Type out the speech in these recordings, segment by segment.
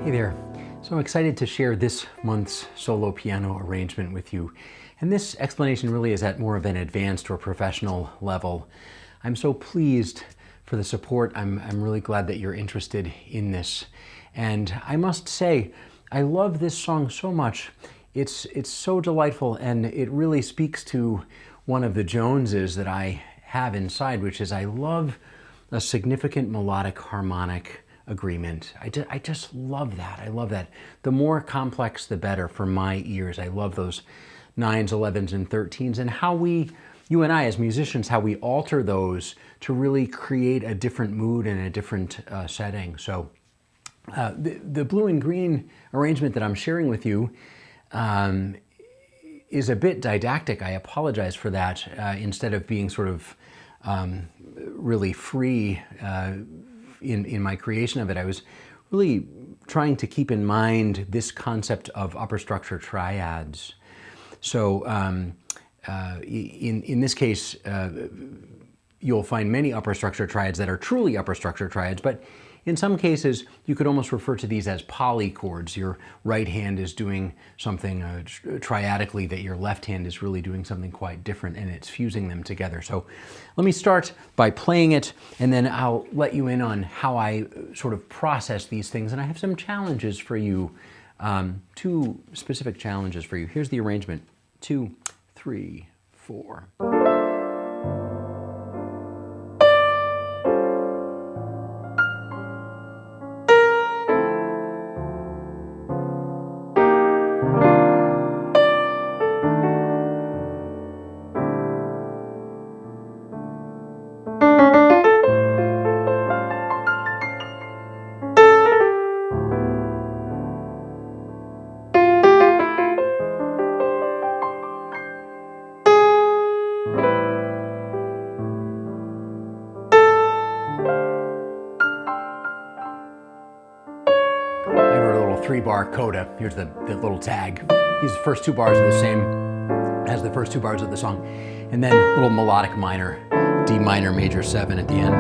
Hey there. So I'm excited to share this month's solo piano arrangement with you. And this explanation really is at more of an advanced or professional level. I'm so pleased for the support. I'm really glad that you're interested in this. And I must say, I love this song so much. It's so delightful, and it really speaks to one of the Joneses that I have inside, which is I love a significant melodic harmonic agreement. I just love that. I love that. The more complex, the better for my ears. I love those 9s, 11s, and 13s, and how you and I as musicians, how we alter those to really create a different mood and a different setting. So the blue and green arrangement that I'm sharing with you is a bit didactic. I apologize for that. Instead of being sort of really free in my creation of it, I was really trying to keep in mind this concept of upper structure triads. So in this case, you'll find many upper structure triads that are truly upper structure triads, but in some cases, you could almost refer to these as polychords. Your right hand is doing something triadically that your left hand is really doing something quite different, and it's fusing them together. So let me start by playing it, and then I'll let you in on how I sort of process these things. And I have some challenges for you, 2 specific challenges for you. Here's the arrangement: 2, 3, 4. I wrote a little 3-bar coda. Here's the little tag. These first 2 bars are the same as the first 2 bars of the song. And then a little melodic minor, D minor major 7 at the end.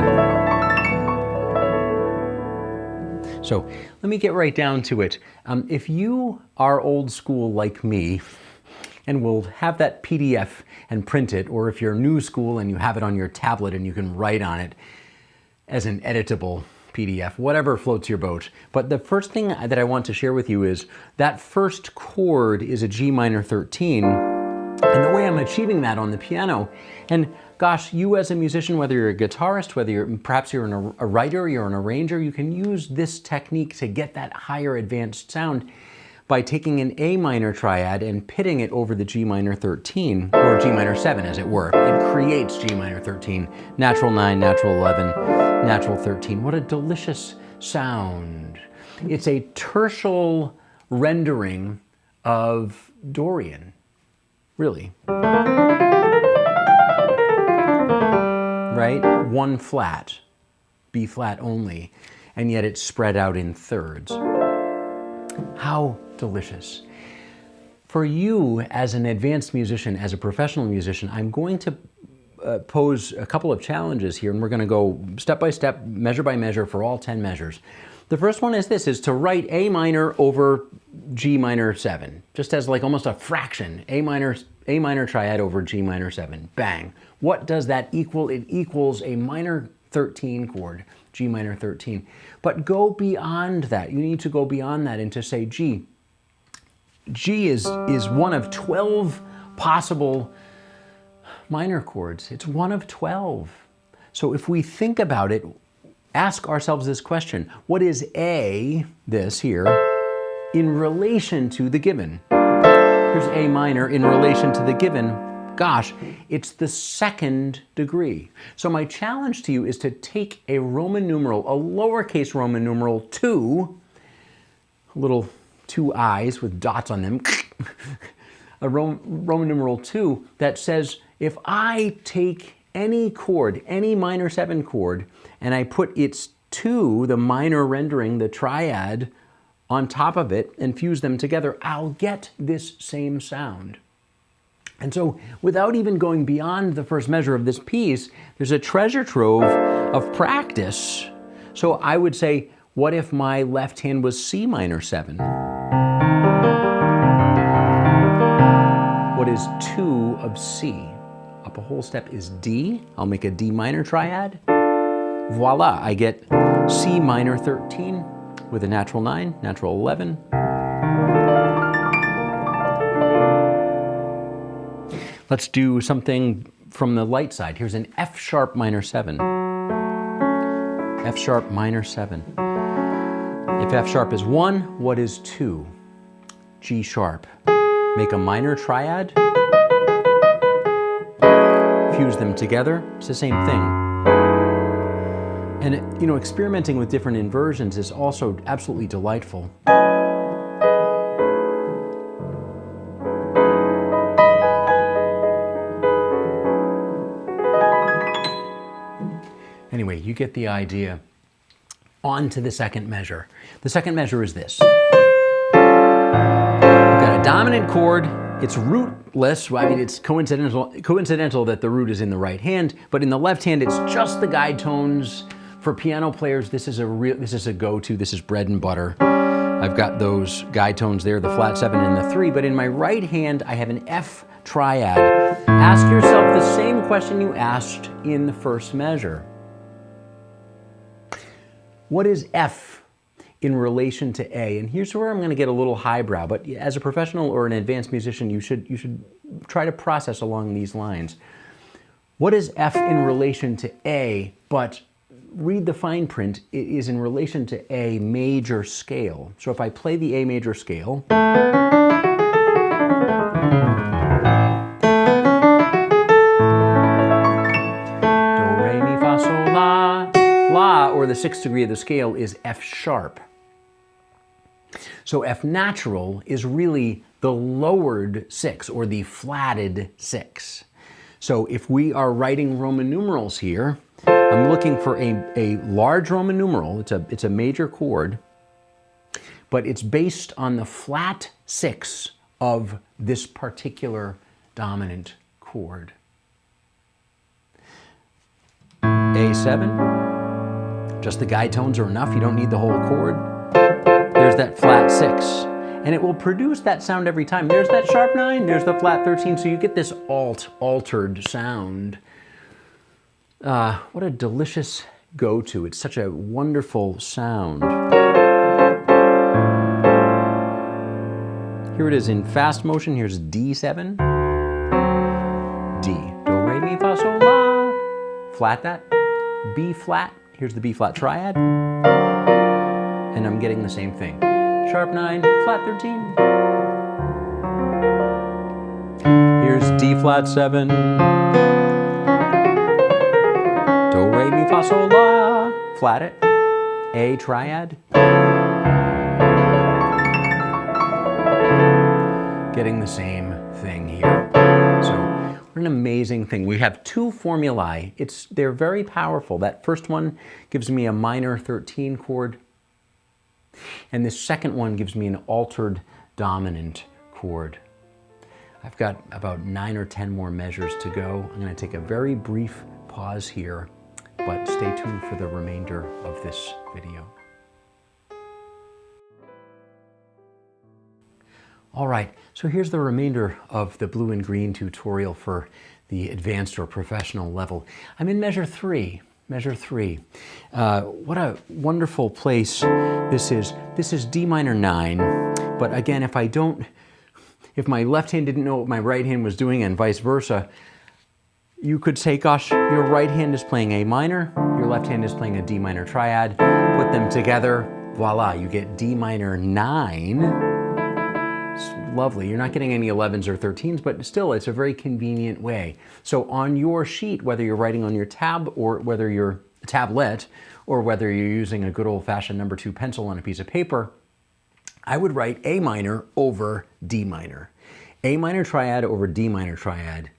So let me get right down to it. If you are old school like me and will have that PDF and print it, or if you're new school and you have it on your tablet and you can write on it as an editable PDF, whatever floats your boat. But the first thing that I want to share with you is that first chord is a G minor 13. And the way I'm achieving that on the piano, and gosh, you as a musician, whether you're a guitarist, whether perhaps you're a writer, you're an arranger, you can use this technique to get that higher advanced sound by taking an A minor triad and pitting it over the G minor 13, or G minor 7 as it were. It creates G minor 13, natural 9, natural 11, natural 13. What a delicious sound. It's a tertial rendering of Dorian, really. Right? 1 flat, B flat only, and yet it's spread out in thirds. How delicious. For you as an advanced musician, as a professional musician, I'm going to pose a couple of challenges here, and we're going to go step by step, measure by measure for all 10 measures. The first one is this, is to write A minor over G minor 7, just as like almost a fraction, A minor triad over G minor 7, bang. What does that equal? It equals a minor 13 chord, G minor 13. But go beyond that. You need to go beyond that and to say G. G is one of 12 possible minor chords. It's one of 12. So if we think about it, ask ourselves this question: what is A, this here, in relation to the given? Here's A minor in relation to the given. Gosh, it's the 2nd degree. So my challenge to you is to take a Roman numeral, a lowercase Roman numeral 2, little 2 I's with dots on them, a Roman numeral 2 that says, if I take any chord, any minor 7 chord, and I put its 2, the minor rendering, the triad, on top of it and fuse them together, I'll get this same sound. And so without even going beyond the first measure of this piece, there's a treasure trove of practice. So I would say, What if my left hand was C minor 7? What is 2 of C? Up a whole step is D. I'll make a D minor triad. Voila, I get C minor 13 with a natural 9, natural 11. Let's do something from the light side. Here's an F sharp minor 7. F sharp minor 7. If F sharp is 1, what is 2? G sharp. Make a minor triad. Fuse them together. It's the same thing. And, you know, experimenting with different inversions is also absolutely delightful. Anyway, you get the idea. On to the second measure. The second measure is this. We've got a dominant chord. It's rootless. I mean, it's coincidental that the root is in the right hand, but in the left hand, it's just the guide tones. For piano players, this is a go-to. This is bread and butter. I've got those guide tones there, the flat 7 and the 3, but in my right hand, I have an F triad. Ask yourself the same question you asked in the first measure. What is F in relation to A? And here's where I'm going to get a little highbrow, but as a professional or an advanced musician, you should try to process along these lines. What is F in relation to A? But read the fine print. It is in relation to A major scale. So if I play the A major scale, or the 6th degree of the scale is F sharp. So F natural is really the lowered 6 or the flatted 6. So if we are writing Roman numerals here, I'm looking for a large Roman numeral. It's a major chord, but it's based on the flat 6 of this particular dominant chord. A7. Just the guide tones are enough. You don't need the whole chord. There's that flat 6. And it will produce that sound every time. There's that sharp 9. There's the flat 13. So you get this altered sound. What a delicious go-to. It's such a wonderful sound. Here it is in fast motion. Here's D7. D. Do, re, mi, fa, sol, la. Flat that. B flat. Here's the B flat triad, and I'm getting the same thing. Sharp 9, flat 13. Here's D flat 7. Do, re, mi, fa, sol, la. Flat it. A triad. Getting the same thing here. So, what an amazing thing. We have two formulae. They're very powerful. That first one gives me a minor 13 chord, and this second one gives me an altered dominant chord. I've got about 9 or 10 more measures to go. I'm going to take a very brief pause here, but stay tuned for the remainder of this video. All right, so here's the remainder of the blue and green tutorial for the advanced or professional level. I'm in measure 3. Measure 3. What a wonderful place this is. This is D minor 9, but again, if my left hand didn't know what my right hand was doing and vice versa, you could say, gosh, your right hand is playing A minor, your left hand is playing a D minor triad, put them together, voila, you get D minor 9. It's lovely. You're not getting any 11s or 13s, but still, it's a very convenient way. So on your sheet, whether you're writing on your tab or whether you're a tablet, or whether you're using a good old-fashioned number 2 pencil on a piece of paper, I would write A minor over D minor. A minor triad over D minor triad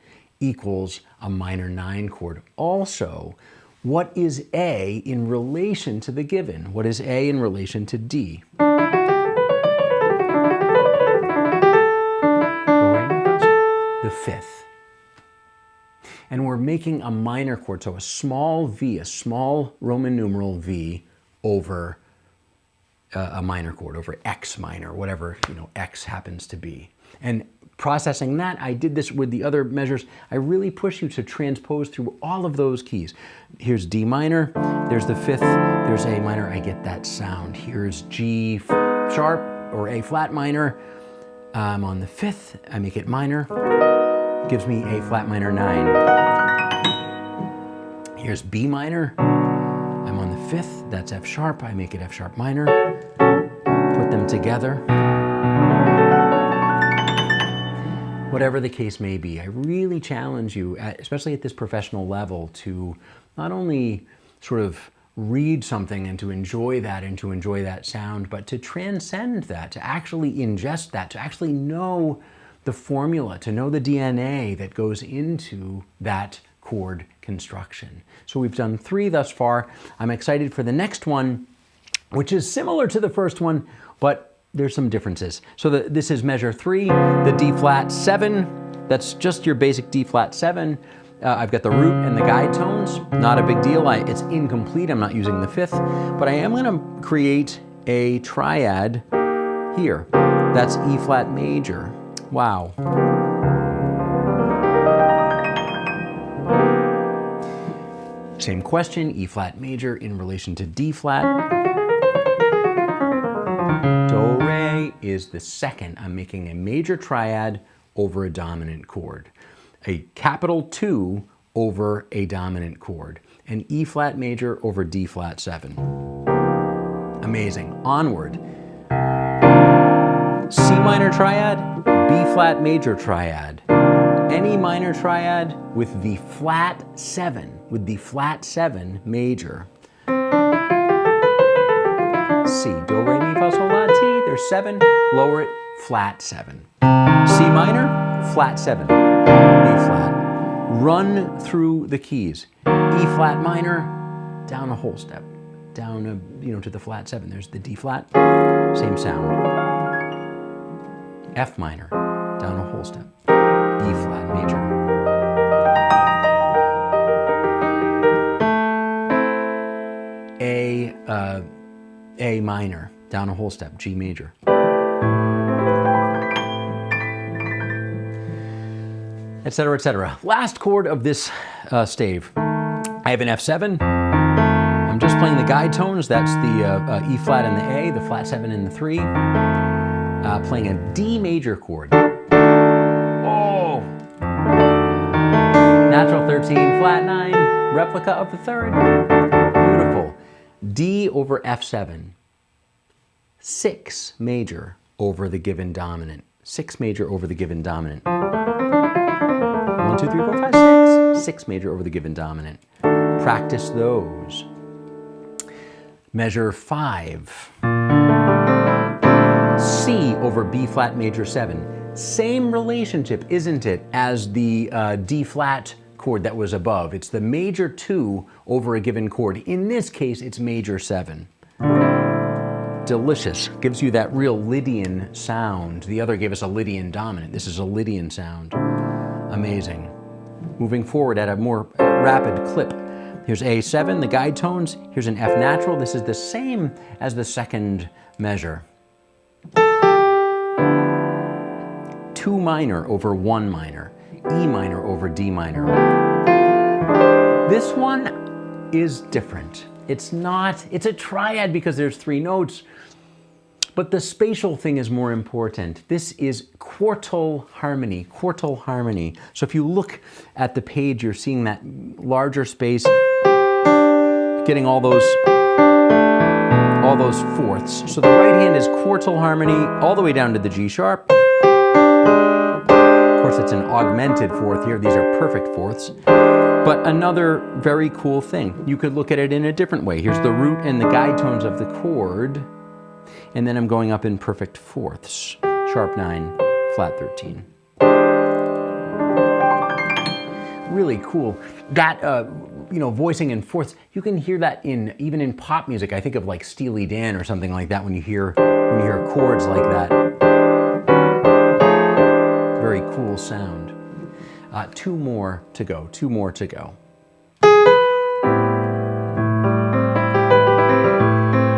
equals a minor 9 chord. Also, what is A in relation to the given? What is A in relation to D? The 5th. And we're making a minor chord, so a small V, a small Roman numeral V over a minor chord, over X minor, whatever, X happens to be. And processing that, I did this with the other measures. I really push you to transpose through all of those keys. Here's D minor, there's the fifth, there's A minor, I get that sound. Here's G sharp or A flat minor. I'm on the fifth, I make it minor, gives me A flat minor 9. Here's B minor, I'm on the fifth, that's F sharp, I make it F sharp minor, put them together. Whatever the case may be, I really challenge you, especially at this professional level, to not only sort of read something and to enjoy that sound, but to transcend that, to actually ingest that, to actually know the formula, to know the DNA that goes into that chord construction. So we've done 3 thus far. I'm excited for the next one, which is similar to the first one, but there's some differences. So this is measure 3, the D flat 7. That's just your basic D flat 7. I've got the root and the guide tones. Not a big deal. It's incomplete. I'm not using the 5th, but I am going to create a triad here. That's E flat major. Wow. Same question, E flat major in relation to D flat. Do, re is the second. I'm making a major triad over a dominant chord. A capital 2 over a dominant chord. An E flat major over D flat 7. Amazing. Onward. C minor triad, B flat major triad. Any minor triad with the flat 7, major. C, do, re, mi, fa, sol, la, ti. There's 7, lower it, flat 7. C minor, flat 7, B flat. Run through the keys. E flat minor, down a whole step. Down, to the flat 7. There's the D flat, same sound. F minor, down a whole step. E flat major. A minor, down a whole step, G major. Etc., etc. Last chord of this stave. I have an F7. I'm just playing the guide tones. That's the E flat and the A, the flat 7 and the 3. Playing a D major chord. Oh! Natural 13, flat 9, replica of the 3rd. Beautiful. D over F7. 6 major over the given dominant. 6 major over the given dominant. 1, 2, 3, 4, 5, 6. 6 major over the given dominant. Practice those. Measure 5. C over B flat major 7. Same relationship, isn't it, as the D flat chord that was above. It's the major 2 over a given chord. In this case, it's major 7. Delicious. Gives you that real Lydian sound. The other gave us a Lydian dominant. This is a Lydian sound. Amazing. Moving forward at a more rapid clip. Here's A7, the guide tones. Here's an F natural. This is the same as the second measure. 2 minor over 1 minor. E minor over D minor. This one is different. It's a triad because there's 3 notes, but the spatial thing is more important. This is quartal harmony, So if you look at the page, you're seeing that larger space, getting all those fourths. So the right hand is quartal harmony all the way down to the G sharp. Of course, it's an augmented fourth here. These are perfect fourths. But another very cool thing, you could look at it in a different way. Here's the root and the guide tones of the chord, and then I'm going up in perfect fourths. Sharp 9, flat 13. Really cool. That, voicing in fourths, you can hear that even in pop music. I think of like Steely Dan or something like that when you hear chords like that. Very cool sound. 2 more to go.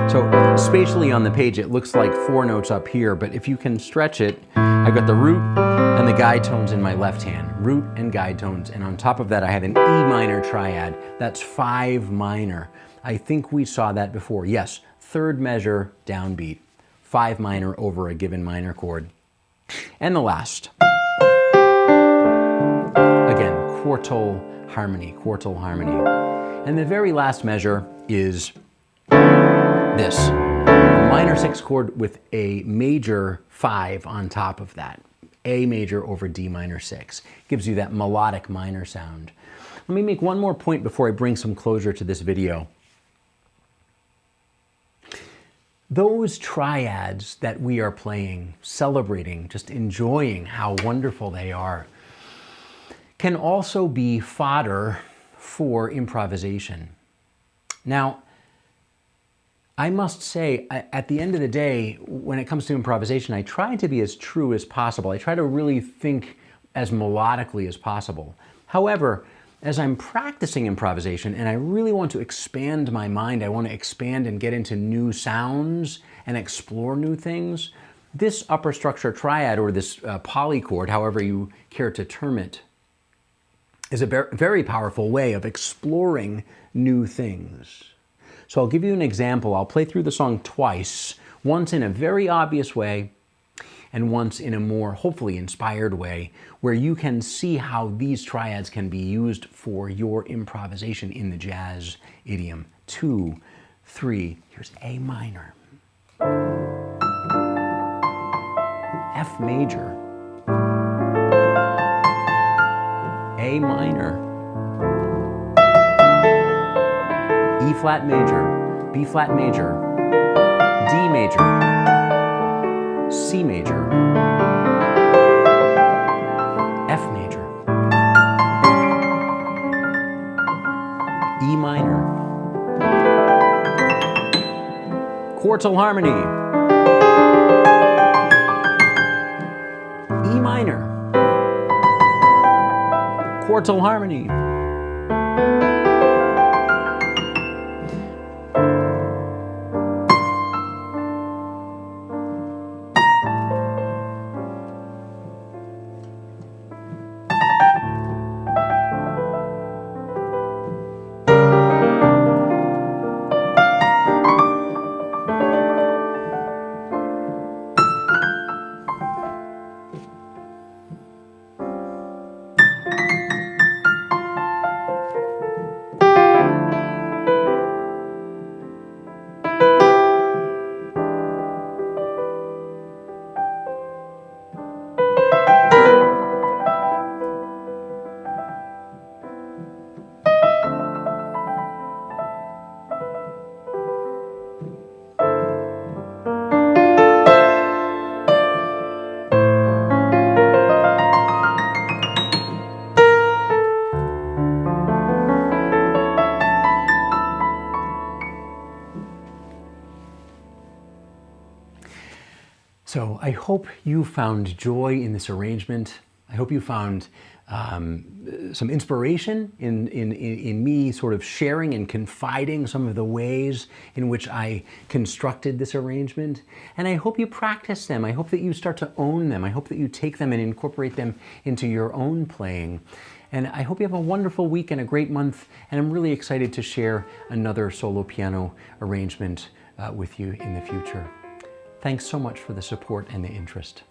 So Spatially on the page, it looks like 4 notes up here, but if you can stretch it, I've got the root and the guide tones in my left hand, root and guide tones, and on top of that I have an E minor triad. That's 5 minor. I think we saw that before. Yes, third measure downbeat, 5 minor over a given minor chord. And the last, again, quartal harmony, quartal harmony. And the very last measure is this, a minor 6 chord with a major 5 on top of that. A major over D minor 6. Gives you that melodic minor sound. Let me make one more point before I bring some closure to this video. Those triads that we are playing, celebrating, just enjoying how wonderful they are, can also be fodder for improvisation. Now, I must say, at the end of the day, when it comes to improvisation, I try to be as true as possible. I try to really think as melodically as possible. However, as I'm practicing improvisation and I really want to expand my mind, I want to expand and get into new sounds and explore new things, this upper structure triad, or this polychord, however you care to term it, is a very powerful way of exploring new things. So I'll give you an example. I'll play through the song twice, once in a very obvious way and once in a more hopefully inspired way, where you can see how these triads can be used for your improvisation in the jazz idiom. 2, 3, here's A minor, F major, A minor, E flat major, B flat major, D major, C major, F major, E minor, quartal harmony, E minor, quartal harmony, So I hope you found joy in this arrangement. I hope you found some inspiration in me sort of sharing and confiding some of the ways in which I constructed this arrangement. And I hope you practice them. I hope that you start to own them. I hope that you take them and incorporate them into your own playing. And I hope you have a wonderful week and a great month. And I'm really excited to share another solo piano arrangement with you in the future. Thanks so much for the support and the interest.